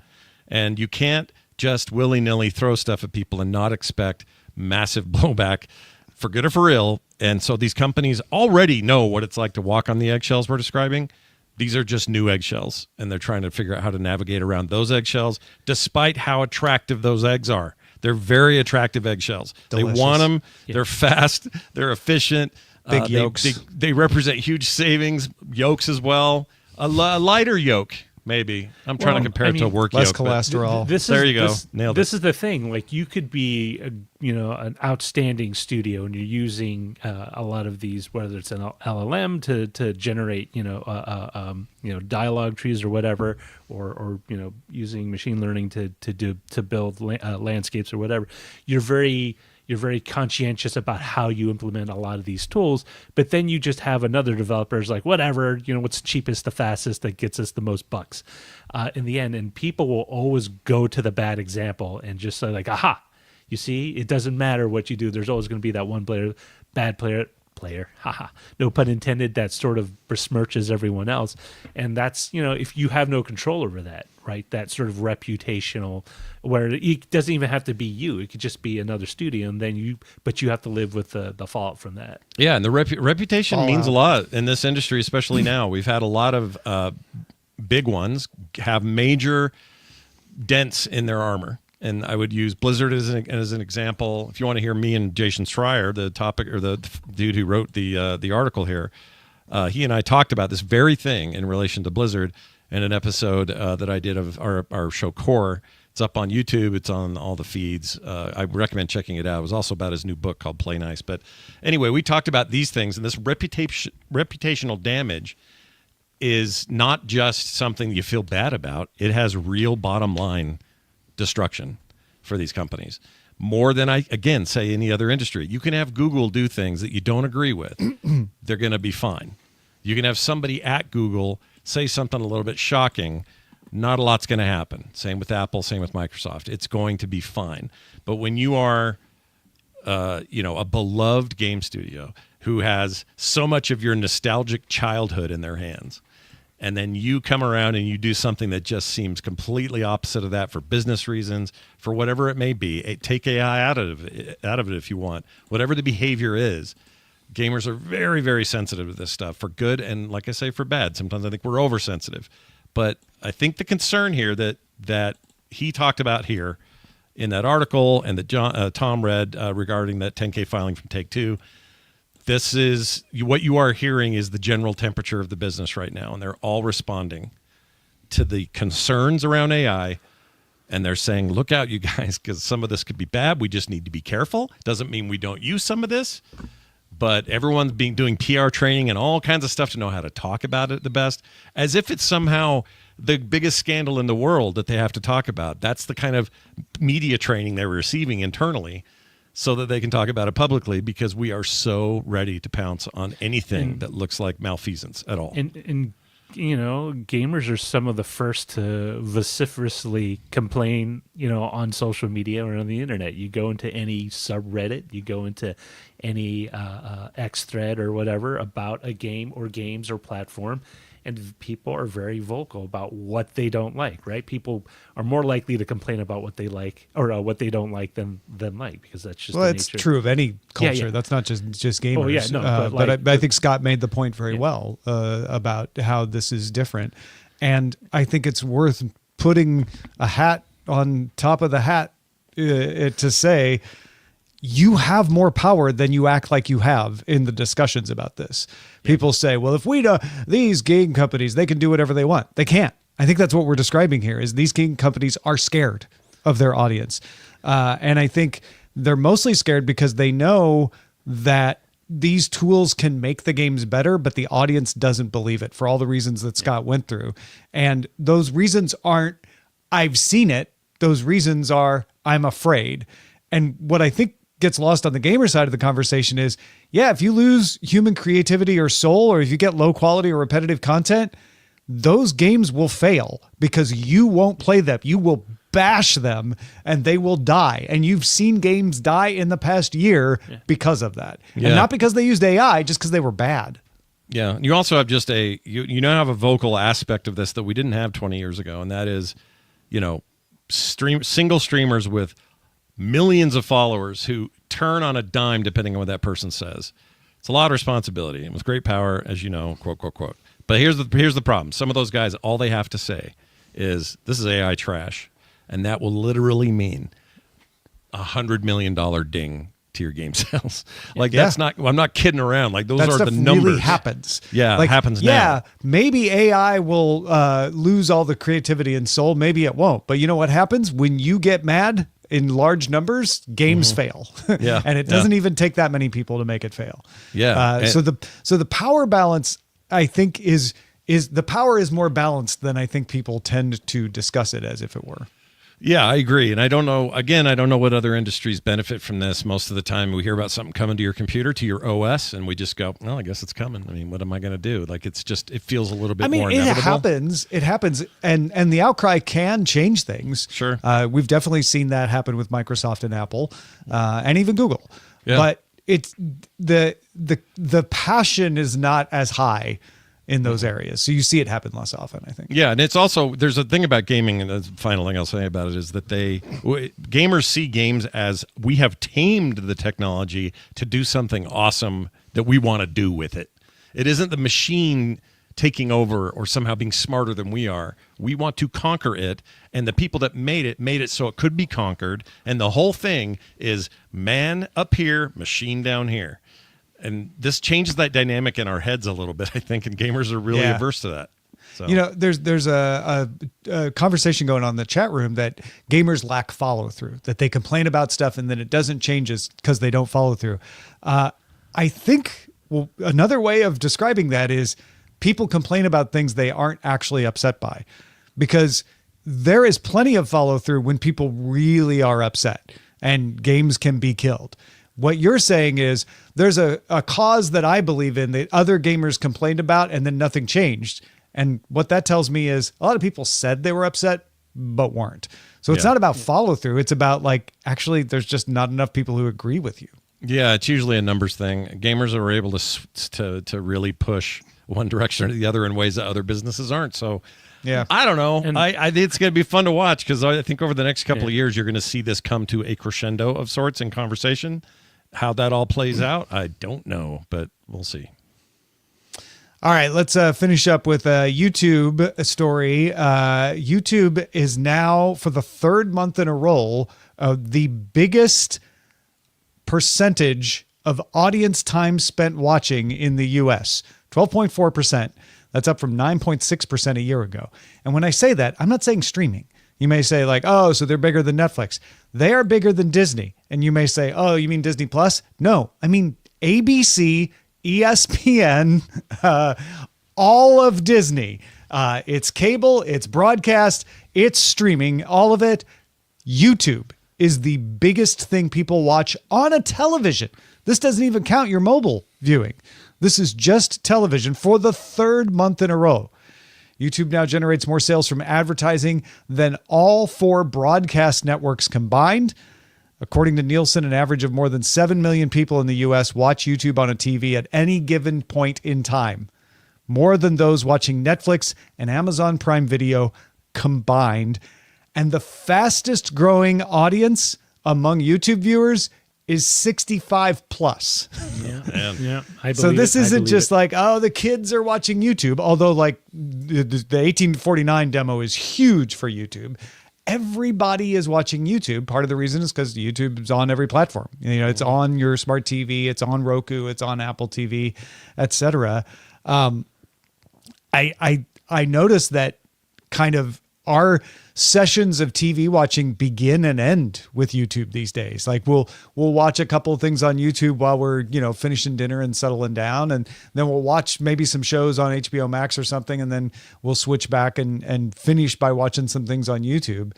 and you can't just willy-nilly throw stuff at people and not expect massive blowback, for good or for ill. And so these companies already know what it's like to walk on the eggshells we're describing. These are just new eggshells, and they're trying to figure out how to navigate around those eggshells, despite how attractive those eggs are. They're very attractive eggshells. Delicious. They want them. Yeah. They're fast. They're efficient. Big yolks. They represent huge savings. Yolks as well. A lighter yolk, maybe. I'm trying to compare it to a work less yolk. Less cholesterol. There you go. Nailed it. This is the thing. Like, you could be, an outstanding studio, and you're using a lot of these, whether it's an LLM to generate, dialogue trees or whatever, or using machine learning to build landscapes or whatever. You're very conscientious about how you implement a lot of these tools, but then you just have another developer's like, whatever, what's cheapest, the fastest, that gets us the most bucks in the end. And people will always go to the bad example and just say like, aha, you see, it doesn't matter what you do. There's always going to be that one bad player, haha, no pun intended, that sort of besmirches everyone else. And that's, if you have no control over that, right, that sort of reputational, where it doesn't even have to be you, it could just be another studio, and then but you have to live with the fallout from that. Yeah, and the reputation means a lot in this industry, especially now. We've had a lot of big ones have major dents in their armor. And I would use Blizzard as an example. If you want to hear me and Jason Schreier, the topic, or the dude who wrote the article here, he and I talked about this very thing in relation to Blizzard in an episode that I did of our show Core. It's up on YouTube. It's on all the feeds. I recommend checking it out. It was also about his new book called Play Nice. But anyway, we talked about these things, and this reputational damage is not just something you feel bad about. It has real bottom line destruction for these companies, more than I, again, say any other industry. You can have Google do things that you don't agree with. They're going to be fine. You can have somebody at Google say something a little bit shocking. Not a lot's going to happen. Same with Apple, same with Microsoft. It's going to be fine. But when you are, a beloved game studio who has so much of your nostalgic childhood in their hands, and then you come around and you do something that just seems completely opposite of that for business reasons, for whatever it may be. Take AI out of it if you want. Whatever the behavior is, gamers are very, very sensitive to this stuff, for good and, like I say, for bad. Sometimes I think we're oversensitive. But I think the concern here that he talked about here in that article, and that Tom read regarding that 10K filing from Take-Two, this is what you are hearing is the general temperature of the business right now, and they're all responding to the concerns around AI, and they're saying, look out, you guys, because some of this could be bad. We just need to be careful. Doesn't mean we don't use some of this, but everyone's doing PR training and all kinds of stuff to know how to talk about it the best, as if it's somehow the biggest scandal in the world that they have to talk about. That's the kind of media training they're receiving internally, so that they can talk about it publicly, because we are so ready to pounce on anything that looks like malfeasance at all. And gamers are some of the first to vociferously complain, on social media or on the internet. You go into any subreddit, you go into any X thread or whatever about a game or games or platform, and people are very vocal about what they don't like, right? People are more likely to complain about what they like or what they don't like than like, because that's just the nature. It's true of any culture. Yeah. That's not just gamers. Oh, yeah, no, but I think Scott made the point very well about how this is different. And I think it's worth putting a hat on top of the hat to say, you have more power than you act like you have in the discussions about this. People say, well, if these game companies, they can do whatever they want. They can't. I think that's what we're describing here, is these game companies are scared of their audience. And I think they're mostly scared because they know that these tools can make the games better, but the audience doesn't believe it for all the reasons that Scott went through. And those reasons aren't, I've seen it. Those reasons are, I'm afraid. And what I think gets lost on the gamer side of the conversation is, yeah, if you lose human creativity or soul, or if you get low quality or repetitive content, those games will fail because you won't play them. You will bash them and they will die. And you've seen games die in the past year because of that. Yeah. And not because they used AI, just because they were bad. Yeah. You also have just you now have a vocal aspect of this that we didn't have 20 years ago. And that is, single streamers with millions of followers who turn on a dime depending on what that person says. It's a lot of responsibility and with great power, as you know, quote, quote, quote. But here's the problem. Some of those guys, all they have to say is, this is AI trash. And that will literally mean $100 million ding to your game sales. That's not, I'm not kidding around. Like, those are the numbers. Really happens. Yeah, it happens now. Yeah, maybe AI will lose all the creativity and soul. Maybe it won't. But you know what happens? When you get mad in large numbers, games fail. Yeah. And it doesn't even take that many people to make it fail. Yeah. So the power balance, I think, is the power is more balanced than I think people tend to discuss it as if it were. Yeah, I agree. And I don't know what other industries benefit from this. Most of the time we hear about something coming to your computer, to your OS, and we just go, well, I guess it's coming. I mean, what am I going to do? Like, it feels a little bit more inevitable. It happens. And the outcry can change things. Sure. We've definitely seen that happen with Microsoft and Apple, and even Google. Yeah. But it's the passion is not as high in those areas. So you see it happen less often, I think. Yeah, and it's also, there's a thing about gaming, and the final thing I'll say about it is that gamers see games as, we have tamed the technology to do something awesome that we want to do with it. It isn't the machine taking over or somehow being smarter than we are. We want to conquer it, and the people that made it so it could be conquered, and the whole thing is man up here, machine down here. And this changes that dynamic in our heads a little bit, I think, and gamers are really averse to that. So. There's a conversation going on in the chat room that gamers lack follow through, that they complain about stuff and then it doesn't change because they don't follow through. I think another way of describing that is people complain about things they aren't actually upset by, because there is plenty of follow through when people really are upset and games can be killed. What you're saying is there's a cause that I believe in that other gamers complained about and then nothing changed. And what that tells me is a lot of people said they were upset, but weren't. So it's not about follow through. It's about, like, actually there's just not enough people who agree with you. Yeah, it's usually a numbers thing. Gamers are able to really push one direction or the other in ways that other businesses aren't. So yeah, I don't know. And I think it's going to be fun to watch, because I think over the next couple of years, you're going to see this come to a crescendo of sorts in conversation. How that all plays out, I don't know, but we'll see. All right, let's finish up with a YouTube story. YouTube is now, for the third month in a row, the biggest percentage of audience time spent watching in the U.S., 12.4%. That's up from 9.6% a year ago. And when I say that, I'm not saying streaming. You may say, like, oh, so they're bigger than Netflix. They are bigger than Disney. And you may say, oh, you mean Disney Plus? No, I mean ABC, ESPN, all of Disney. It's cable, it's broadcast, it's streaming, all of it. YouTube is the biggest thing people watch on a television. This doesn't even count your mobile viewing. This is just television for the third month in a row. YouTube now generates more sales from advertising than all four broadcast networks combined. According to Nielsen, an average of more than 7 million people in the U.S. watch YouTube on a TV at any given point in time, more than those watching Netflix and Amazon Prime Video combined. And the fastest growing audience among YouTube viewers is 65 plus. Yeah. So this isn't just like, oh, the kids are watching YouTube, although, like, the 18 to 49 demo is huge for YouTube. Everybody is watching YouTube. Part of the reason is because YouTube is on every platform. You know, it's on your smart TV, it's on Roku, it's on Apple TV, etc. I noticed that kind of our sessions of TV watching begin and end with YouTube these days. Like, we'll watch a couple of things on YouTube while we're, finishing dinner and settling down. And then we'll watch maybe some shows on HBO Max or something. And then we'll switch back and finish by watching some things on YouTube.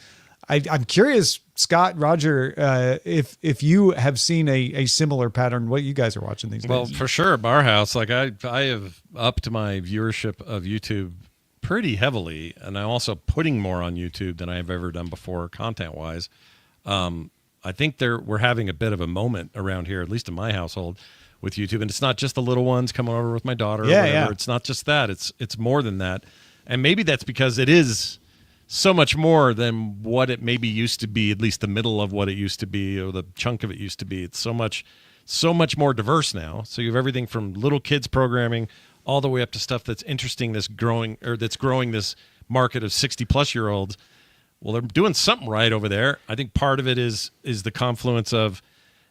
I'm curious, Scott, Roger, if you have seen a similar pattern, what you guys are watching these days. Well, for sure, at our house, like I have upped my viewership of YouTube pretty heavily, and I'm also putting more on YouTube than I've ever done before, content-wise. I think we're having a bit of a moment around here, at least in my household, with YouTube, and it's not just the little ones coming over with my daughter. Or whatever. Yeah. It's not just that; it's more than that, and maybe that's because it is so much more than what it maybe used to be. At least the middle of what it used to be, or the chunk of it used to be. It's so much more diverse now. So you have everything from little kids programming all the way up to stuff that's interesting, that's growing this market of 60-plus-year-olds. Well, they're doing something right over there. I think part of it is the confluence of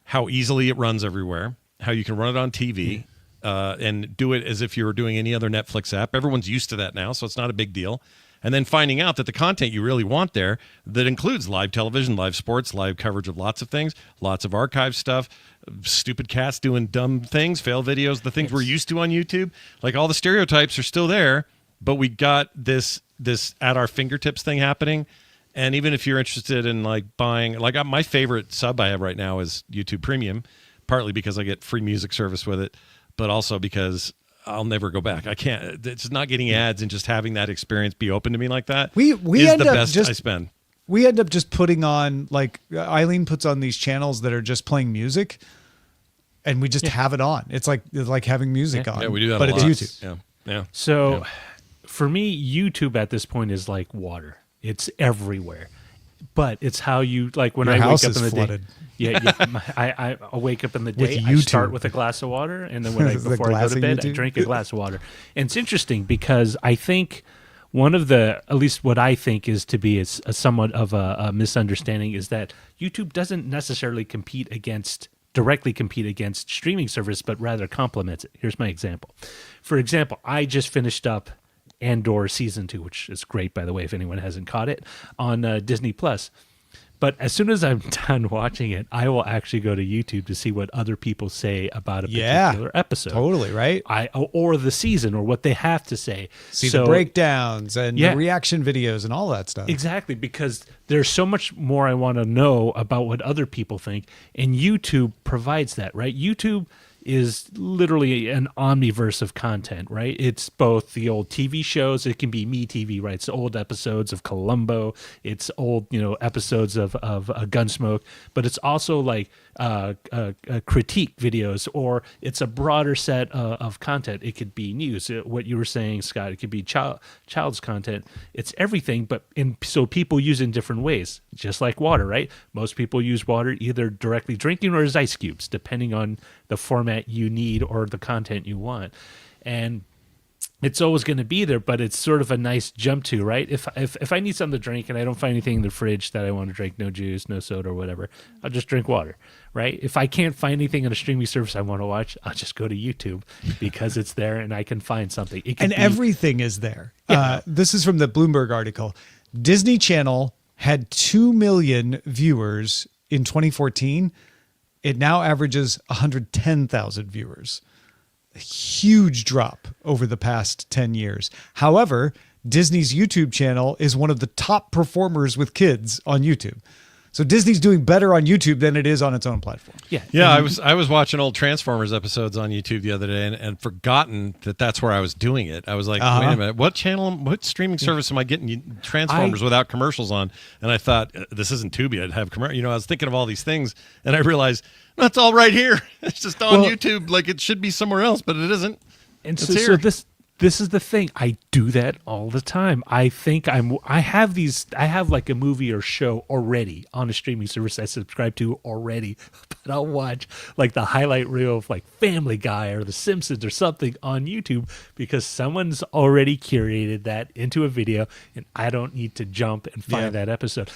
how easily it runs everywhere, how you can run it on TV, and do it as if you were doing any other Netflix app. Everyone's used to that now, so it's not a big deal. And then finding out that the content you really want there, that includes live television, live sports, live coverage of lots of things, lots of archive stuff, stupid cats doing dumb things, fail videos, the things we're used to on YouTube. Like, all the stereotypes are still there, but we got this at our fingertips thing happening. And even if you're interested in like buying, like my favorite sub I have right now is YouTube Premium, partly because I get free music service with it, but also because I'll never go back. I can't. It's not getting ads and just having that experience be open to me like that. We is end the up best just I spend. We end up just putting on, like, Eileen puts on these channels that are just playing music, and we just have it on. It's like having music on. Yeah, we do that. But a it's lot. YouTube. Yeah. So for me, YouTube at this point is like water. It's everywhere. But it's how you, like, when Your I house wake up in is the flooded. day. I wake up in the day, With I start YouTube. with a glass of water, and then before I go glass to of bed, I YouTube? drink a glass of water. And it's interesting because I think one of the, at least what I think is to be a somewhat of a misunderstanding, is that YouTube doesn't necessarily directly compete against streaming service, but rather complements it. Here's my example. For example, I just finished up Andor Season 2, which is great, by the way, if anyone hasn't caught it, on Disney+. But as soon as I'm done watching it, I will actually go to YouTube to see what other people say about a particular episode. Totally, right? Or the season, or what they have to say. See the breakdowns and Yeah. the reaction videos and all that stuff. Exactly, because there's so much more I want to know about what other people think, and YouTube provides that, right? YouTube is literally an omniverse of content, right? It's both the old TV shows. It can be MeTV, right? It's old episodes of Columbo. It's old, episodes of Gunsmoke. But it's also like critique videos, or it's a broader set of content. It could be news. What you were saying, Scott, it could be child's content. It's everything, but so people use it in different ways, just like water, right? Most people use water either directly drinking or as ice cubes, depending on the format you need or the content you want. And it's always going to be there, but it's sort of a nice jump to, right? If I need something to drink and I don't find anything in the fridge that I want to drink, no juice, no soda or whatever, I'll just drink water, right? If I can't find anything on a streaming service I want to watch, I'll just go to YouTube because it's there and I can find something. Everything is there. Yeah. This is from the Bloomberg article. Disney Channel had 2 million viewers in 2014. It now averages 110,000 viewers. A huge drop over the past 10 years. However, Disney's YouTube channel is one of the top performers with kids on YouTube. So Disney's doing better on YouTube than it is on its own platform. Yeah. I was watching old Transformers episodes on YouTube the other day and forgotten that that's where I was doing it. I was like, wait a minute, what streaming service am I getting Transformers without commercials on? And I thought, this isn't Tubi. I'd have commercials. I was thinking of all these things, and I realized that's all right here. It's just on YouTube. Like, it should be somewhere else, but it isn't. And so this is the thing. I do that all the time. I have like a movie or show already on a streaming service I subscribe to already, but I'll watch like the highlight reel of like Family Guy or The Simpsons or something on YouTube because someone's already curated that into a video, and I don't need to jump and find that episode.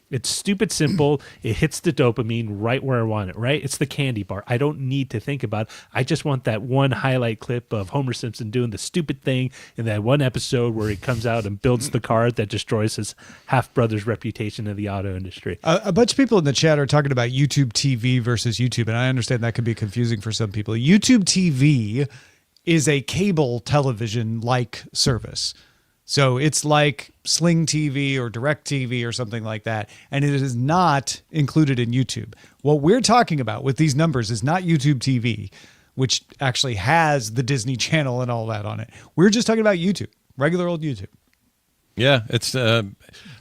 It's stupid simple. It hits the dopamine right where I want it, right? It's the candy bar. I don't need to think about it. I just want that one highlight clip of Homer Simpson doing the stupid thing in that one episode where he comes out and builds the car that destroys his half-brother's reputation in the auto industry. A bunch of people in the chat are talking about YouTube TV versus YouTube, and I understand that can be confusing for some people. YouTube TV is a cable television-like service. So it's like Sling TV or Direct TV or something like that. And it is not included in YouTube. What we're talking about with these numbers is not YouTube TV, which actually has the Disney Channel and all that on it. We're just talking about YouTube, regular old YouTube. Yeah, it's. I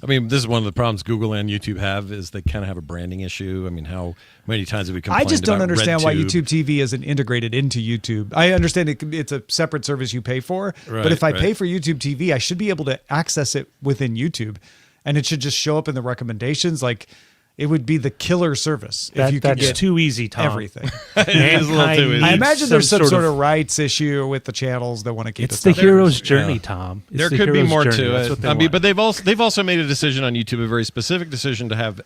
mean, this is one of the problems Google and YouTube have is they kind of have a branding issue. I mean, how many times have we complained? I just don't about understand why RedTube? YouTube TV isn't integrated into YouTube. I understand it's a separate service you pay for, but if I pay for YouTube TV, I should be able to access it within YouTube, and it should just show up in the recommendations. Like it would be the killer service if you could that's get too easy, Tom. everything. It is a little too easy. I imagine there's some some sort of rights issue with the channels that want to keep It's us the up. hero's journey, Tom. It's There the could be hero's more journey. to That's it. what they I mean, want. but they've also made a decision on YouTube, a very specific decision to have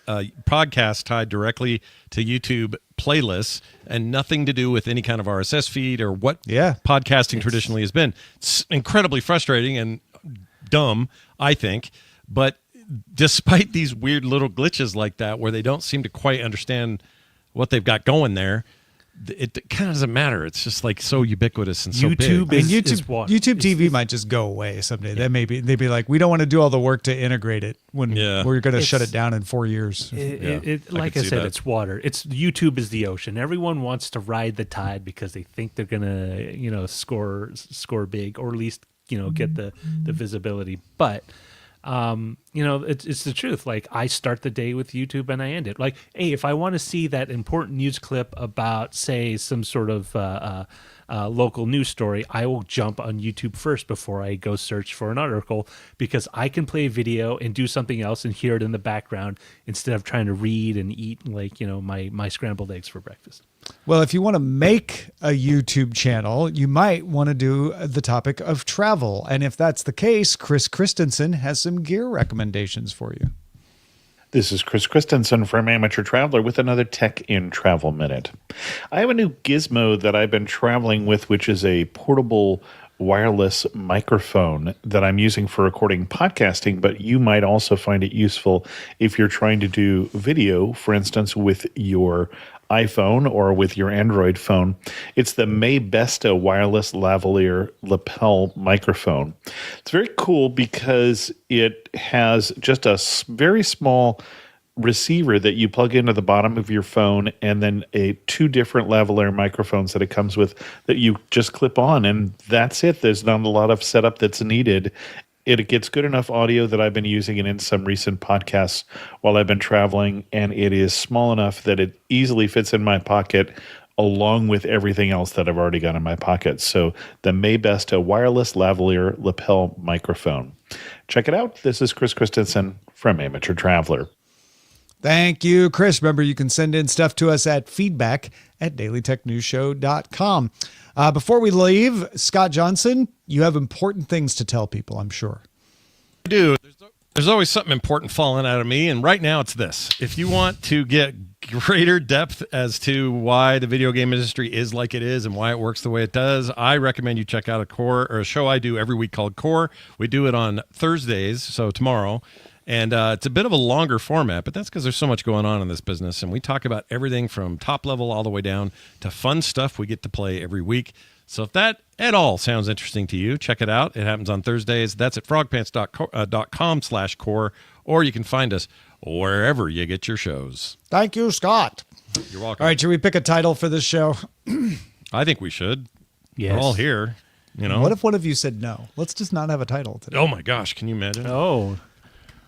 podcasts tied directly to YouTube playlists and nothing to do with any kind of RSS feed or what podcasting traditionally has been. It's incredibly frustrating and dumb, I think, but despite these weird little glitches like that where they don't seem to quite understand what they've got going there, it kind of doesn't matter. It's just like so ubiquitous and so YouTube big. is water. YouTube TV might just go away someday. They'd be like, we don't want to do all the work to integrate it when we're going to shut it down in 4 years. Like I said, it's water. It's YouTube is the ocean. Everyone wants to ride the tide because they think they're gonna, score big or at least get the visibility. But it's the truth. Like I start the day with YouTube and I end it. Like, hey, if I want to see that important news clip about, say, some sort of local news story, I will jump on YouTube first before I go search for an article because I can play a video and do something else and hear it in the background instead of trying to read and eat my scrambled eggs for breakfast. Well, if you want to make a YouTube channel, you might want to do the topic of travel. And if that's the case, Chris Christensen has some gear recommendations for you. This is Chris Christensen from Amateur Traveler with another Tech in Travel Minute. I have a new gizmo that I've been traveling with, which is a portable wireless microphone that I'm using for recording podcasting, but you might also find it useful if you're trying to do video, for instance, with your iPhone or with your Android phone. It's the Maybesta wireless lavalier lapel microphone. It's very cool because it has just a very small receiver that you plug into the bottom of your phone and then two different lavalier microphones that it comes with that you just clip on, and that's it. There's not a lot of setup that's needed. It gets good enough audio that I've been using it in some recent podcasts while I've been traveling, and it is small enough that it easily fits in my pocket along with everything else that I've already got in my pocket. So the Maybesta wireless lavalier lapel microphone. Check it out. This is Chris Christensen from Amateur Traveler. Thank you, Chris. Remember, you can send in stuff to us at feedback@dailytechnewsshow.com. Before we leave, Scott Johnson, you have important things to tell people, I'm sure. I do. There's always something important falling out of me, and right now it's this. If you want to get greater depth as to why the video game industry is like it is and why it works the way it does, I recommend you check out a show I do every week called Core. We do it on Thursdays, so tomorrow. And it's a bit of a longer format, but that's because there's so much going on in this business. And we talk about everything from top level all the way down to fun stuff we get to play every week. So if that at all sounds interesting to you, check it out. It happens on Thursdays. That's at frogpants.com/core, or you can find us wherever you get your shows. Thank you, Scott. You're welcome. All right, should we pick a title for this show? I think we should. Yes. We're all here. What if one of you said no? Let's just not have a title today. Oh my gosh, can you imagine? Oh,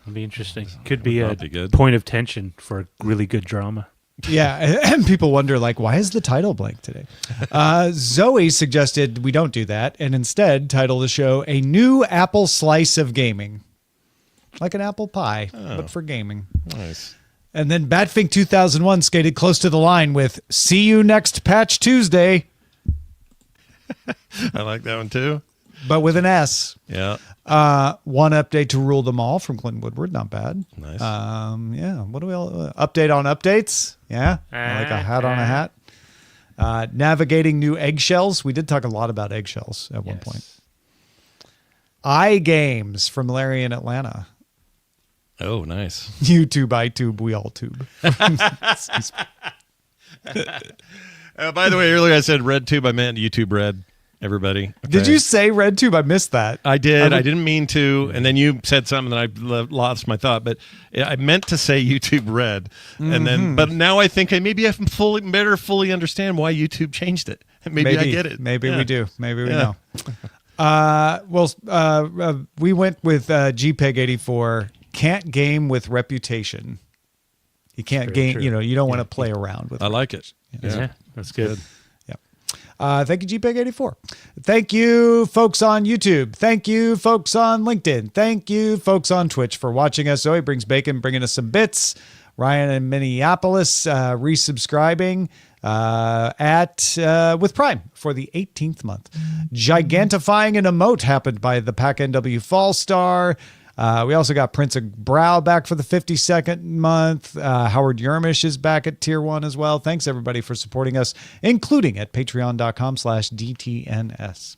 that'd be interesting. Could be a good. point of tension for a really good drama. Yeah, and people wonder, why is the title blank today? Zoe suggested we don't do that and instead title the show A New Apple Slice of Gaming. Like an apple pie, but for gaming. Nice. And then Batfink 2001 skated close to the line with See You Next Patch Tuesday. I like that one too. But with an S. Yeah. One update to Rule Them All from Clinton Woodward. Not bad. Nice. Yeah. What do we all update on updates? Yeah. Like a hat on a hat. Navigating new eggshells. We did talk a lot about eggshells at one point. iGames from Larry in Atlanta. Oh, nice. YouTube, iTube, we all tube. By the way, earlier I said red tube. I meant YouTube Red. everybody. Did Okay? you say RedTube? I missed that. I did. I didn't mean to. And then you said something that I lost my thought. But I meant to say YouTube Red. And then, but now I think maybe I better fully understand why YouTube changed it. Maybe I get it. Maybe Yeah. we do. Maybe we know. We went with JPEG 84. Can't game with reputation. You can't game. true. You don't want to play around with. I like it. Yeah, that's good. Thank you, JPEG 84. Thank you, folks on YouTube. Thank you, folks on LinkedIn. Thank you, folks on Twitch for watching us. Zoe brings bacon, bringing us some bits. Ryan in Minneapolis resubscribing with Prime for the 18th month. Gigantifying an emote happened by the Pack NW Fall Star. We also got Prince of Brow back for the 52nd month. Howard Yermish is back at tier 1 as well. Thanks everybody for supporting us, including at patreon.com/DTNS.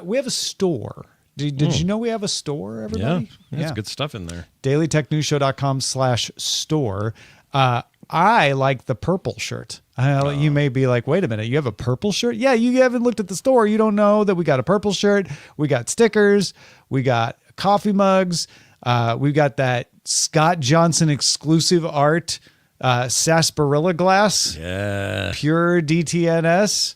We have a store. Did you know we have a store, everybody? Yeah. There's good stuff in there. dailytechnewsshow.com/store. I like the purple shirt. You may be like, wait a minute, you have a purple shirt? Yeah, you haven't looked at the store. You don't know that we got a purple shirt. We got stickers. We got coffee mugs. We've got that Scott Johnson exclusive art sarsaparilla glass. Yeah. Pure DTNS.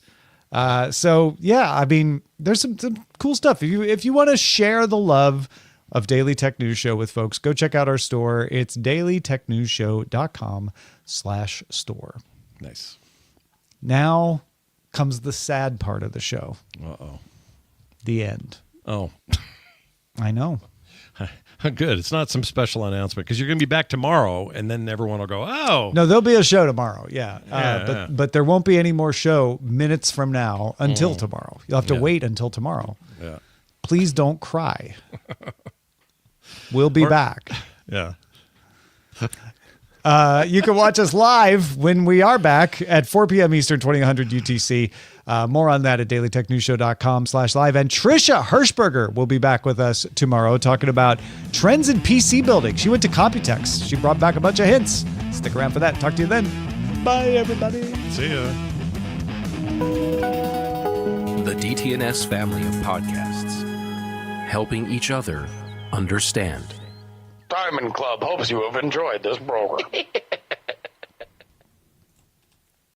So yeah, I mean, there's some cool stuff. If you want to share the love of Daily Tech News Show with folks, go check out our store. It's dailytechnewsshow.com/store. Nice. Now comes the sad part of the show. Uh-oh. The end. Oh. I know. Good. It's not some special announcement because you're going to be back tomorrow and then everyone will go, oh. No, there'll be a show tomorrow. Yeah. But there won't be any more show minutes from now until tomorrow. You'll have to wait until tomorrow. Yeah. Please don't cry. We'll be back. Yeah. You can watch us live when we are back at 4 p.m. Eastern, 2000 UTC. More on that at dailytechnewsshow.com/live. And Trisha Hirschberger will be back with us tomorrow talking about trends in PC building. She went to Computex. She brought back a bunch of hints. Stick around for that. Talk to you then. Bye, everybody. See ya. The DTNS family of podcasts, helping each other understand. Diamond Club hopes you have enjoyed this program.